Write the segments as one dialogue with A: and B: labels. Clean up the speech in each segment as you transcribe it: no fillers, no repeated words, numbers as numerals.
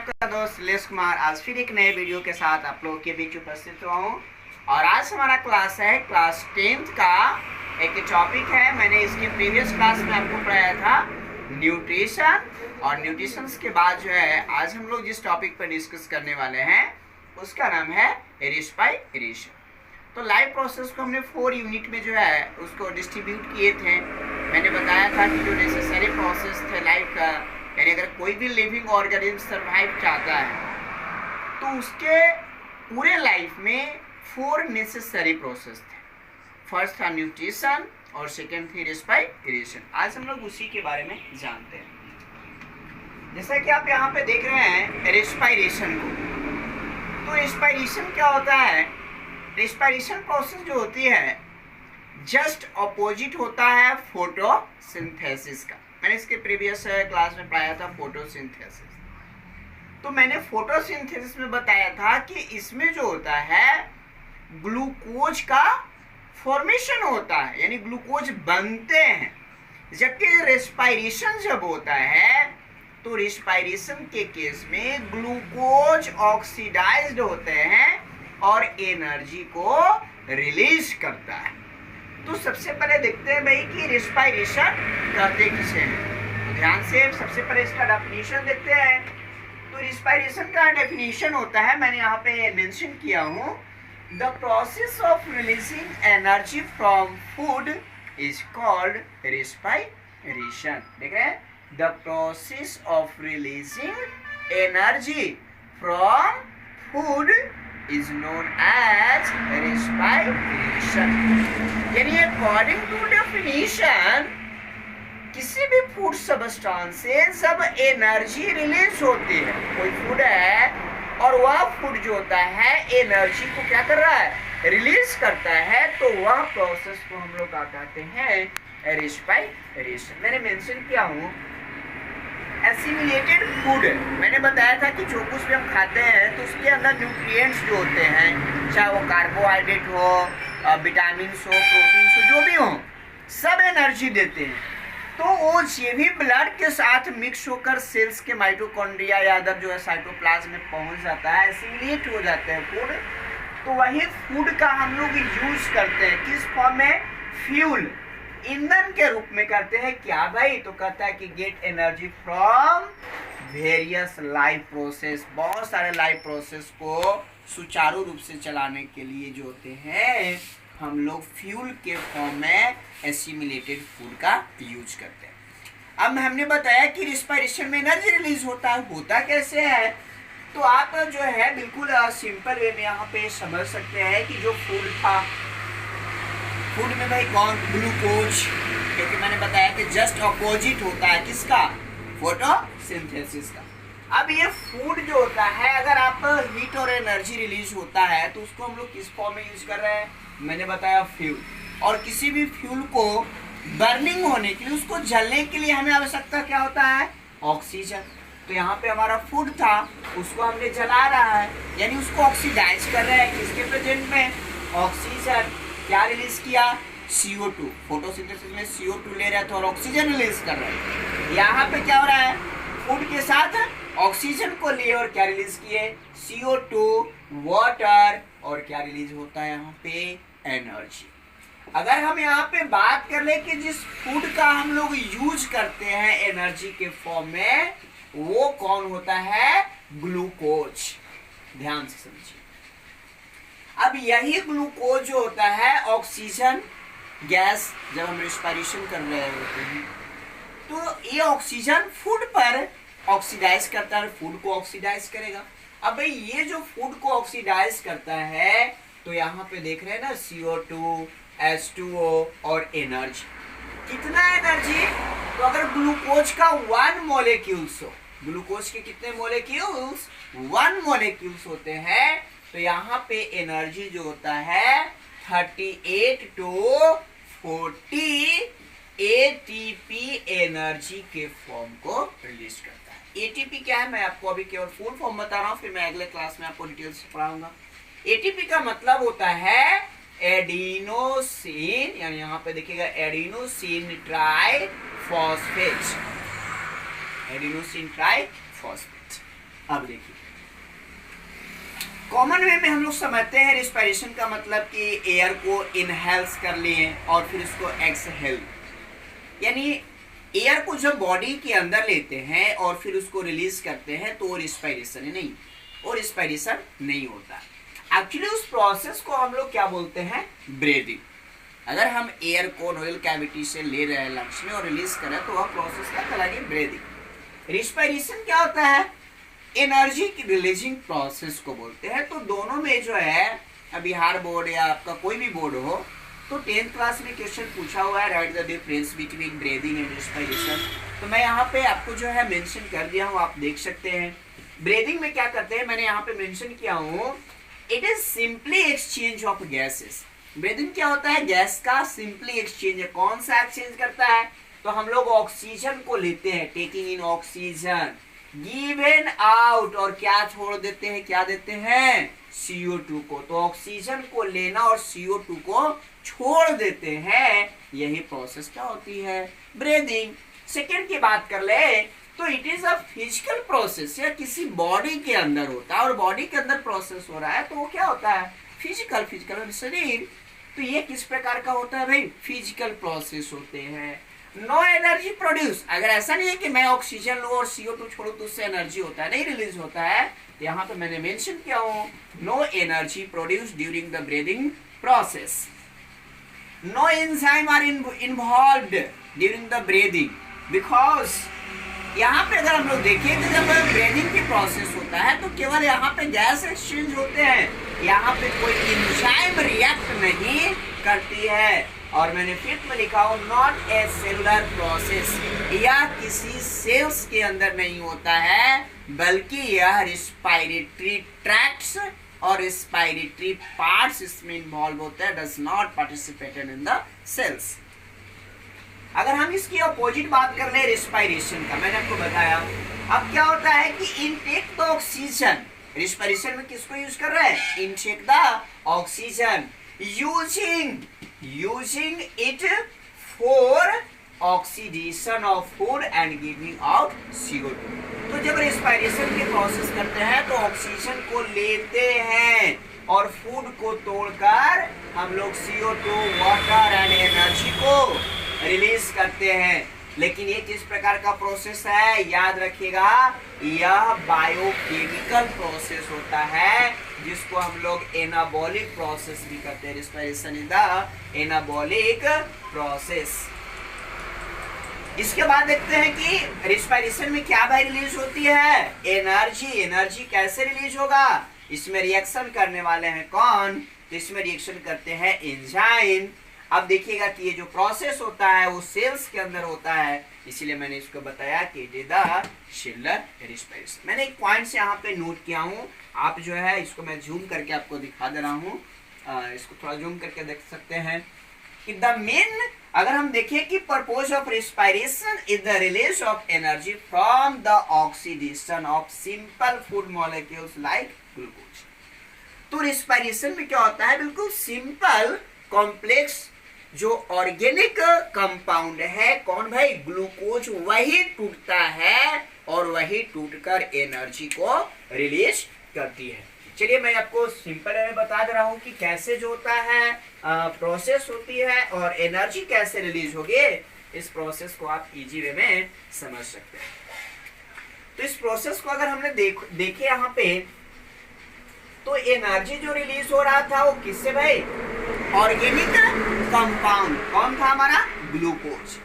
A: आपका दोस्त लेस कुमार आज फिर एक नए वीडियो के साथ आप लोगों के बीच उपस्थित हुआ हूँ। और आज हमारा क्लास है क्लास 10th का एक टॉपिक है। मैंने इसके प्रीवियस क्लास में आपको पढ़ाया था न्यूट्रिशन, और न्यूट्रिशन के बाद जो है आज हम लोग जिस टॉपिक पर डिस्कस करने वाले हैं उसका नाम है रेस्पिरेशन। तो लाइफ प्रोसेस को हमने 4 यूनिट में जो है उसको डिस्ट्रीब्यूट किए थे। मैंने बताया था कि जो नेसेसरी प्रोसेस थे लाइफ का, यानी अगर कोई भी लिविंग ऑर्गेनिज्म सरवाइव चाहता है तो उसके पूरे लाइफ में 4 नेसेसरी प्रोसेस थे। फर्स्ट था न्यूट्रिशन और सेकेंड थी रेस्पिरेशन। आज हम लोग उसी के बारे में जानते हैं। जैसा कि आप यहाँ पे देख रहे हैं रेस्पिरेशन को, तो रेस्पिरेशन क्या होता है? रेस्पिरेशन प्रोसेस जो होती है जस्ट अपोजिट होता है फोटोसिंथेसिस का। मैंने इसके प्रीवियस क्लास में पढ़ाया था फोटोसिंथेसिस। तो मैंने फोटोसिंथेसिस में बताया था कि इसमें जो होता है ग्लूकोज का फॉर्मेशन होता है, यानी ग्लूकोज बनते हैं। जबकि रेस्पिरेशन जब होता है तो रेस्पिरेशन के केस में ग्लूकोज ऑक्सीडाइज्ड होते हैं और एनर्जी को रिलीज करता है। तो सबसे पहले देखते हैं भाई कि रेस्पिरेशन कहते किसे हैं। तो ध्यान से सबसे पहले इसका डेफिनेशन देखते हैं। तो रेस्पिरेशन का डेफिनेशन होता है, मैंने यहाँ पे मेंशन किया हूँ, the process of releasing energy from food is called respiration. देख रहे हैं, the process of releasing energy from food is known as respiration। यानी अकॉर्डिंग टू डेफिनेशन किसी भी फूड सब्सटेंस से जब एनर्जी रिलीज होती है, कोई फूड है और वह फूड जो होता है एनर्जी को क्या कर रहा है, रिलीज करता है, तो वह प्रोसेस को हम लोग क्या कहते हैं, रेस्पिरेशन। मैंने मेंशन किया हूँ एसिमिलेटेड फूड। मैंने बताया था कि जो कुछ भी हम खाते हैं तो उसके अंदर न्यूट्रिएंट्स जो होते हैं, चाहे वो कार्बोहाइड्रेट हो, विटामिन्स हो, प्रोटीन्स हो, जो भी हो, सब एनर्जी देते हैं। तो वो ये भी ब्लड के साथ मिक्स होकर सेल्स के माइटोकॉन्ड्रिया या अदर जो है साइटोप्लाज्म में पहुंच जाता है, एसिमिलेट हो जाते हैं फूड। तो वही फूड का हम लोग यूज करते हैं किस फॉर्म में, फ्यूल, ईंधन के रूप में करते हैं। क्या भाई? तो कहता है कि get energy from various life process. बहुत सारे लाइफ प्रोसेस को सुचारू रूप से चलाने के लिए जो होते हैं हम लोग फ्यूल के फॉर्म में एसिमिलेटेड फूड का यूज करते हैं। अब हमने बताया कि रेस्पिरेशन में एनर्जी रिलीज होता है। होता कैसे है? तो आप जो है बिल्कुल सिंपल वे में यहाँ पे समझ सकते हैं कि जो फूड था, फूड में भाई कौन, ग्लूकोज, क्योंकि मैंने बताया कि जस्ट अपोजिट होता है किसका, फोटोसिंथेसिस का। अब ये फूड जो होता है, अगर आप हीट और एनर्जी रिलीज होता है तो उसको हम लोग किस फॉर्म में यूज कर रहे हैं, मैंने बताया फ्यूल। और किसी भी फ्यूल को बर्निंग होने के लिए, उसको जलने के लिए हमें आवश्यकता क्या होता है, ऑक्सीजन। तो यहाँ पे हमारा फूड था, उसको हमने जला रहा है, यानी उसको ऑक्सीडाइज कर रहे हैं। किसके प्रेजेंट में, ऑक्सीजन। क्या रिलीज किया, CO2। फोटोसिंथेसिस में CO2 ले रहे थे और ऑक्सीजन रिलीज कर रहे हैं। यहाँ पे क्या हो रहा है, फूड के साथ ऑक्सीजन को लिए और क्या रिलीज किए, CO2, वाटर, और क्या रिलीज होता है यहाँ पे, एनर्जी। अगर हम यहाँ पे बात कर ले कि जिस फूड का हम लोग यूज करते हैं एनर्जी के फॉर्म में, वो कौन होता है, ग्लूकोज। ध्यान से समझिए। अब यही ग्लूकोज जो होता है ऑक्सीजन गैस, जब हम रेस्पिरेशन कर रहे होते हैं तो ये ऑक्सीजन फूड पर ऑक्सीडाइज करता है, फूड को ऑक्सीडाइज करेगा। अब भाई ये जो फूड को ऑक्सीडाइज करता है तो यहाँ पे देख रहे हैं ना, CO2, H2O और एनर्जी। कितना एनर्जी? तो अगर ग्लूकोज का 1 मोलेक्यूल्स हो, ग्लूकोज के कितने मोलेक्यूल्स, 1 मोलेक्यूल्स होते हैं, तो यहाँ पे एनर्जी जो होता है 38 to 40 ATP एनर्जी के फॉर्म को रिलीज करता है। ATP क्या है, मैं आपको अभी केवल फुल फॉर्म बता रहा हूँ, फिर मैं अगले क्लास में आपको डिटेल से पढ़ाऊंगा। ATP का मतलब होता है एडिनोसिन, यानी यहाँ पे देखिएगा एडिनोसिन ट्राइफॉस्फेट, एडिनोसिन ट्राइफॉस्फेट। अब देखिए, कॉमन वे में हम लोग समझते हैं रिस्पायरेशन का मतलब कि एयर को इनहेल्स कर लिए और फिर उसको एक्सहेल, यानी एयर को जब बॉडी के अंदर लेते हैं और फिर उसको रिलीज करते हैं तो वो रिस्पायरेशन नहीं, वो रिस्पायरेशन नहीं होता। एक्चुअली उस प्रोसेस को हम लोग क्या बोलते हैं, ब्रीदिंग। अगर हम एयर को नोजल कैविटी से ले रहे हैं लंग्स में और रिलीज कर रहे हैं तो वह प्रोसेस का कहलाएगी ब्रीदिंग। रिस्पायरेशन क्या होता है, एनर्जी की रिलीजिंग प्रोसेस को बोलते हैं। तो दोनों में जो है, बिहार बोर्ड या आपका कोई भी बोर्ड हो, तो 10th क्लास में क्वेश्चन पूछा हुआ है, right the difference between breathing and respiration. तो मैं यहाँ पे आपको जो है मेंशन कर दिया हूँ, आप देख सकते हैं। ब्रीदिंग में क्या करते हैं, मैंने यहाँ पे मेंशन किया हूँ, it is simply exchange of gases. Breathing क्या होता है, गैस का सिंपली एक्सचेंज है। कौन सा एक्सचेंज करता है, तो हम लोग ऑक्सीजन को लेते हैं, taking in oxygen, given out, और क्या छोड़ देते हैं, क्या देते हैं, CO2 को। तो ऑक्सीजन को लेना और CO2 को छोड़ देते हैं, यही प्रोसेस क्या होती है, ब्रीदिंग। सेकेंड की बात कर ले तो it is a physical process, या किसी बॉडी के अंदर होता है और बॉडी के अंदर प्रोसेस हो रहा है तो वो क्या होता है, फिजिकल। फिजिकल शरीर, तो ये किस प्रकार का होता है भाई, फिजिकल प्रोसेस होते हैं। नो एनर्जी प्रोड्यूस, अगर ऐसा नहीं है कि मैं ऑक्सीजन लूं और CO2 छोड़ू तो उससे एनर्जी होता है, नहीं रिलीज होता है। यहाँ पे मैंने मेंशन किया हूं, no energy produce during the breathing process. No enzyme are involved during the breathing, because यहाँ पे अगर हम लोग देखें तो जब ब्रीदिंग की प्रोसेस होता है तो केवल यहाँ पे गैस एक्सचेंज होते हैं, यहाँ पे कोई एंजाइम रिएक्ट नहीं करती है। और मैंने फिफ्थ में लिखा हूँ, नॉट ए सेलुलर प्रोसेस, यह किसी सेल्स के अंदर नहीं होता है, बल्कि यह रिस्पायरेटरी ट्रैक्ट्स और रिस्पायरेटरी पार्ट्स इसमें इन्वॉल्व होता है, does not participated in the cells. अगर हम इसकी अपोजिट बात कर ले रिस्पायरेशन का, मैंने आपको बताया, अब क्या होता है कि इनटेक द ऑक्सीजन, रिस्पायरेशन में किसको यूज कर रहे हैं, intake the oxygen, using it for oxidation of food and giving out CO2। तो जब रिस्पायरेशन की प्रोसेस करते हैं तो ऑक्सीजन को लेते हैं और फूड को तोड़कर हम लोग CO2, वाटर एंड एनर्जी को रिलीज करते हैं। लेकिन ये किस प्रकार का प्रोसेस है, याद रखिएगा, यह बायोकेमिकल प्रोसेस होता है, जिसको हम लोग एनाबॉलिक प्रोसेस भी कहते हैं। Respiration is the anabolic process. इसके बाद देखते हैं कि रिस्पायरेशन में क्या भाई रिलीज होती है, एनर्जी। एनर्जी कैसे रिलीज होगा, इसमें रिएक्शन करने वाले हैं कौन, तो इसमें रिएक्शन करते हैं एंजाइम। अब देखिएगा कि ये जो प्रोसेस होता है वो सेल्स के अंदर होता है, इसीलिए मैंने इसको बताया कि it is the cellular respiration. मैंने एक पॉइंट यहाँ पे नोट किया हूँ, आप जो है इसको मैं जूम करके आपको दिखा दे रहा हूँ, इसको थोड़ा जूम करके देख सकते हैं कि द मेन, अगर हम देखें कि purpose of respiration is the release of energy from the oxidation of simple food molecules like glucose. तो रिस्पायरेशन में क्या होता है, बिल्कुल सिंपल कॉम्प्लेक्स जो ऑर्गेनिक कंपाउंड है, कौन भाई, ग्लूकोज, वही टूटता है और वही टूटकर एनर्जी को रिलीज करती है। चलिए मैं आपको सिंपल में बता दे रहा हूँ कि कैसे जो होता है प्रोसेस होती है और एनर्जी कैसे रिलीज होगी। इस प्रोसेस को आप इजी वे में समझ सकते हैं। तो इस प्रोसेस को अगर हमने देखे यहाँ पे, तो एनर्जी जो रिलीज हो रहा था वो किससे भाई, ऑर्गेनिक कंपाउंड, कौन था हमारा, ग्लूकोज।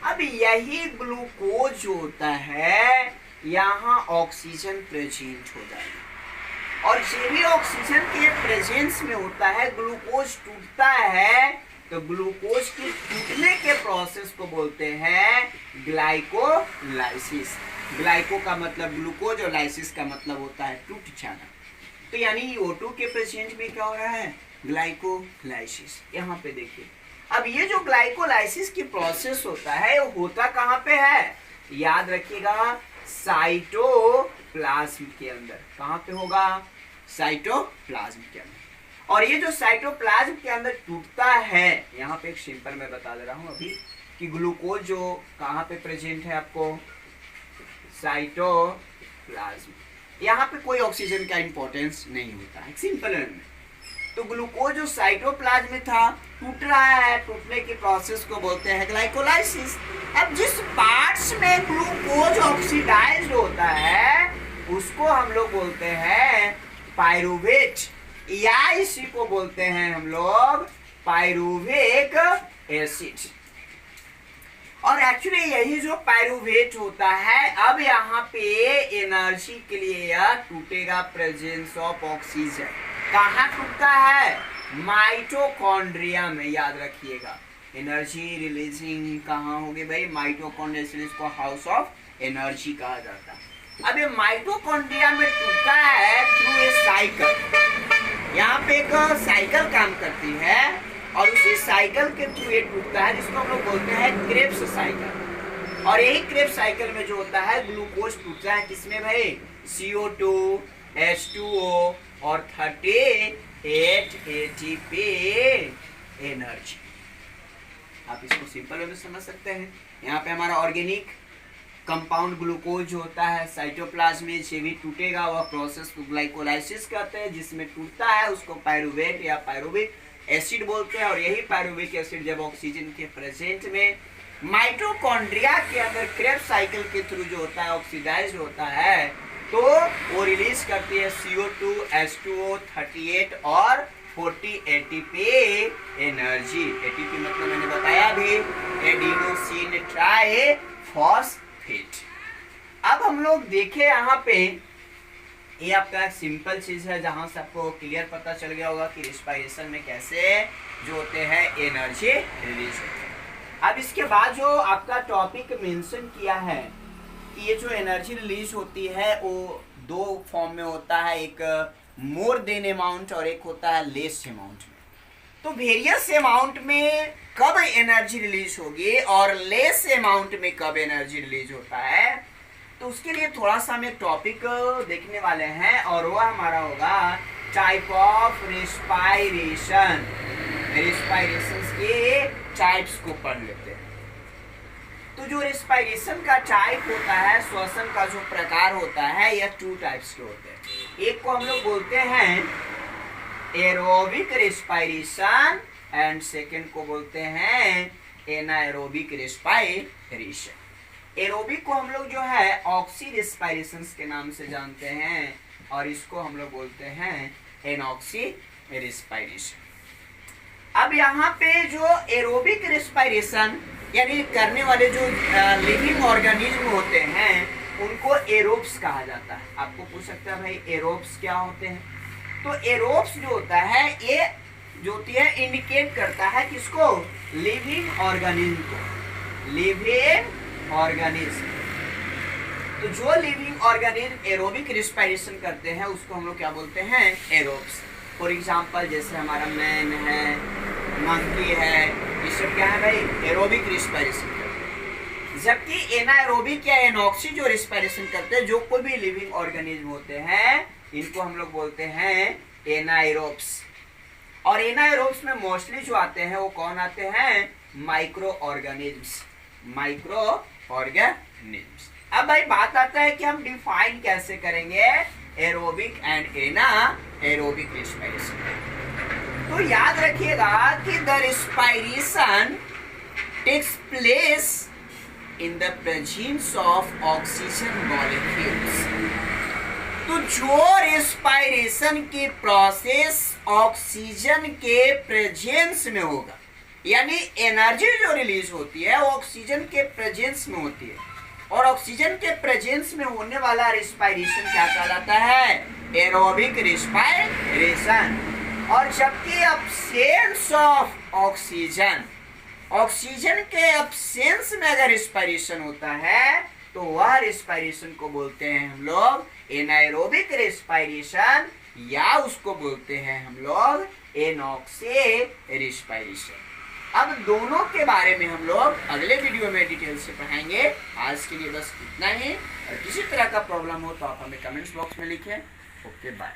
A: अब यही ग्लूकोज जो होता है यहाँ ऑक्सीजन प्रेजेंट हो जाएगा, और जो भी ऑक्सीजन के प्रेजेंस में होता है ग्लूकोज टूटता है, तो ग्लूकोज के टूटने के प्रोसेस को बोलते हैं ग्लाइकोलाइसिस। ग्लाइको का मतलब ग्लूकोज और लाइसिस का मतलब होता है टूट जाना। तो यानी O2 के प्रेजेंट में क्या हो रहा है, ग्लाइकोलाइसिस। यहाँ पे देखिए, अब ये जो ग्लाइकोलाइसिस की प्रोसेस होता है वो होता कहाँ पे है, याद रखिएगा, साइटोप्लाज्म के अंदर। कहाँ पे होगा, साइटोप्लाज्म के अंदर। और ये जो साइटोप्लाज्म के अंदर टूटता है, यहाँ पे एक सिंपल मैं बता दे रहा हूँ अभी कि ग्लूकोज जो कहाँ पे प्रेजेंट है आपको, साइटोप्लाज्म। यहाँ पे कोई ऑक्सीजन का इंपॉर्टेंस नहीं होता है, सिंपल में। तो ग्लूकोज जो साइटोप्लाज्म में था टूट रहा है, टूटने के प्रोसेस को बोलते हैं ग्लाइकोलाइसिस। अब जिस पार्ट्स में ग्लूकोज ऑक्सीडाइज्ड होता है उसको हम लोग बोलते हैं पायरूवेट, या इसी को बोलते हैं हम लोग पायरूविक एसिड। और एक्चुअली यही जो पायरूवेट होता है, अब यहाँ पे एनर्जी के लिए यह टूटेगा प्रेजेंस ऑफ ऑक्सीजन। कहाँ टूटता है? माइटोकॉन्ड्रिया में, याद रखिएगा। एनर्जी रिलीजिंग कहाँ होगी भाई? माइटोकॉन्ड्रिया, इसलिए इसको हाउस ऑफ एनर्जी कहा जाता है। अब ये माइटोकॉन्ड्रिया में टूटता है थ्रू ए साइकिल। यहाँ पे एक साइकिल काम करती है और उसी साइकिल के थ्रू ये टूटता है, जिसको हम लोग बोलते हैं क्रेब्स साइकिल। और यही क्रेब्स साइकिल में जो होता है ग्लूकोज टूटता है किसमें भाई? CO2, H2O और 38 ATP एनर्जी। आप इसको सिंपल वे में समझ सकते हैं। यहाँ पे हमारा ऑर्गेनिक कंपाउंड ग्लूकोज जो होता है साइटोप्लाज्म में से भी टूटेगा, वह प्रोसेस को ग्लाइकोलाइसिस कहते हैं। जिसमें टूटता है उसको पायरूवेट या पायरूविक एसिड बोलते हैं। और यही पायरूविक एसिड जब ऑक्सीजन के प्रेजेंट में माइटोकॉन्ड्रिया के अंदर क्रेब्स साइकिल के थ्रू जो होता है ऑक्सीडाइज्ड होता है, तो वो रिलीज करती है CO2, H2O, 38 और 40 ATP एनर्जी। ATP मतलब मैंने बताया भी एडिनोसिन ट्राइफॉस्फेट। अब हम लोग देखें यहाँ पे, ये आपका सिंपल चीज है जहां से आपको क्लियर पता चल गया होगा कि रेस्पिरेशन में कैसे जो होते हैं एनर्जी रिलीज होते हैं। अब इसके बाद जो आपका टॉपिक मेंशन किया है कि ये जो एनर्जी रिलीज होती है वो दो फॉर्म में होता है, एक मोर देन अमाउंट और एक होता है लेस अमाउंट में। तो वेरियस अमाउंट में कब एनर्जी रिलीज होगी और लेस अमाउंट में कब एनर्जी रिलीज होता है, तो उसके लिए थोड़ा सा हम एक टॉपिक देखने वाले हैं और वो हमारा होगा टाइप ऑफ रेस्पायरेशन। रेस्पायरेशन के टाइप्स को पढ़ लेते हैं। तो जो रेस्पायरेशन का टाइप होता है, श्वसन का जो प्रकार होता है, यह 2 टाइप्स के होते हैं। एक को हम लोग बोलते हैं एरोबिक रेस्पायरेशन एंड सेकेंड को बोलते हैं एनाएरोबिक रेस्पायरेशन। एरोबिक को हम लोग जो है ऑक्सी रेस्पायरेशन के नाम से जानते हैं और इसको हम लोग बोलते हैं एनॉक्सी रेस्पायरेशन। अब यहाँ पे जो एरोबिक रेस्पायरेशन यानी करने वाले जो लिविंग ऑर्गेनिज्म होते हैं उनको एरोब्स कहा जाता है। आपको पूछ सकता है भाई एरोब्स क्या होते हैं? तो एरोब्स जो होता है ये जो होती है इंडिकेट करता है किसको? लिविंग ऑर्गेनिज्म को, लिविंग ऑर्गेनिज्म। तो जो लिविंग ऑर्गेनिज्म एरोबिक रेस्पिरेशन करते हैं उसको हम लोग क्या बोलते हैं? एरोब्स। फॉर एग्जांपल जैसे हमारा मैन है, मंकी है, ये सब क्या है भाई? एरोबिक रेस्पिरेशन करते हैं। जबकि एनाएरोबिक या एनॉक्सी जो रेस्पिरेशन करते हैं, जो कोई भी लिविंग ऑर्गेनिज्म होते हैं, इनको हम लोग बोलते हैं एनाएरोब्स। और एनाएरोब्स में मोस्टली जो आते हैं वो कौन आते हैं? Micro organisms, micro organisms. अब भाई बात आता है कि हम डिफाइन कैसे करेंगे एरोबिक एंड एनाएरोबिक रेस्पिरेशन। तो याद रखिएगा कि the respiration takes place in the presence of oxygen molecules. तो जो रेस्पिरेशन की प्रोसेस ऑक्सीजन के प्रेजेंस में होगा, यानी एनर्जी जो रिलीज होती है वो ऑक्सीजन के प्रेजेंस में होती है, और ऑक्सीजन के प्रेजेंस में होने वाला रेस्पिरेशन क्या कहलाता है? Aerobic respiration. और जबकि अब्सेंस ऑफ ऑक्सीजन, ऑक्सीजन के अब्सेंस में अगर रेस्पिरेशन होता है तो वह रेस्पिरेशन को बोलते हैं हम लोग एनाएरोबिक रेस्पिरेशन, या उसको बोलते हैं हम लोग एनॉक्सी रेस्पिरेशन। अब दोनों के बारे में हम लोग अगले वीडियो में डिटेल से पढ़ाएंगे। आज के लिए बस इतना ही, और किसी तरह का प्रॉब्लम हो तो आप हमें कमेंट्स बॉक्स में लिखें। Okay bye.